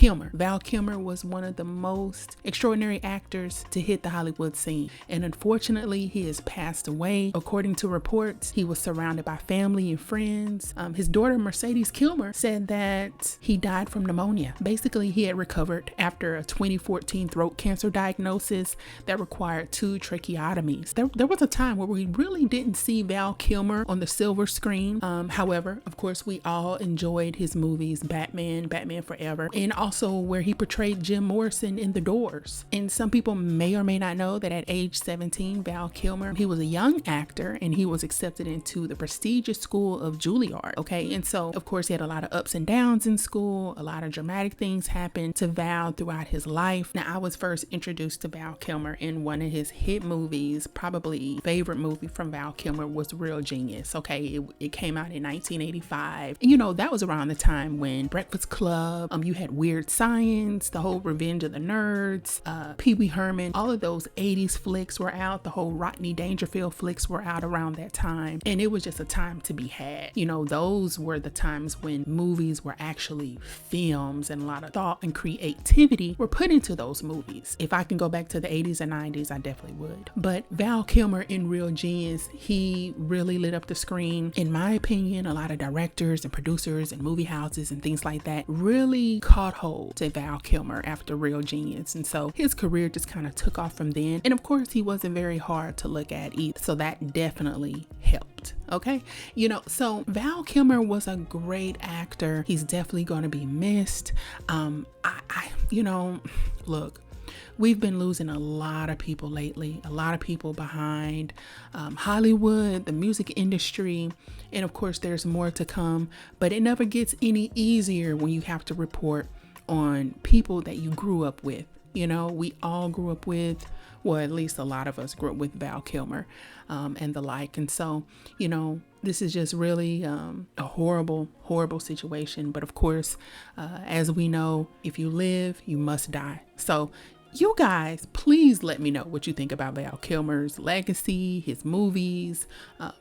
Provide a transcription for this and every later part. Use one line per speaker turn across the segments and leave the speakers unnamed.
Kilmer. Val Kilmer was one of the most extraordinary actors to hit the Hollywood scene, and unfortunately he has passed away. According to reports, he was surrounded by family and friends. His daughter Mercedes Kilmer said that he died from pneumonia. Basically, he had recovered after a 2014 throat cancer diagnosis that required 2 tracheotomies. There was a time where we really didn't see Val Kilmer on the silver screen. However, of course, we all enjoyed his movies, Batman Forever, and also where he portrayed Jim Morrison in The Doors. And some people may or may not know that at age 17, Val Kilmer, he was a young actor and he was accepted into the prestigious school of Juilliard. Okay, and so of course he had a lot of ups and downs in school. A lot of dramatic things happened to Val throughout his life. Now, I was first introduced to Val Kilmer in one of his hit movies. Probably favorite movie from Val Kilmer was Real Genius. Okay, it came out in 1985. And, you know, that was around the time when Breakfast Club, you had Weird Science, the whole Revenge of the Nerds, Pee Wee Herman, all of those 80s flicks were out. The whole Rodney Dangerfield flicks were out around that time. And it was just a time to be had. You know, those were the times when movies were actually films and a lot of thought and creativity were put into those movies. If I can go back to the 80s and 90s, I definitely would. But Val Kilmer in Real Genius, he really lit up the screen. In my opinion, a lot of directors and producers and movie houses and things like that really caught hold to Val Kilmer after Real Genius. And so his career just kind of took off from then. And of course, he wasn't very hard to look at either. So that definitely helped. Okay. You know, so Val Kilmer was a great actor. He's definitely going to be missed. Look, we've been losing a lot of people lately, a lot of people behind Hollywood, the music industry, and of course there's more to come, but it never gets any easier when you have to report on people that you grew up with. You know, we all grew up with, well, at least a lot of us grew up with Val Kilmer and the like. And so, you know, this is just really a horrible, horrible situation. But of course, as we know, if you live, you must die. So you guys, please let me know what you think about Val Kilmer's legacy, his movies.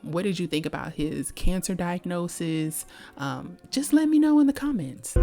What did you think about his cancer diagnosis? Just let me know in the comments.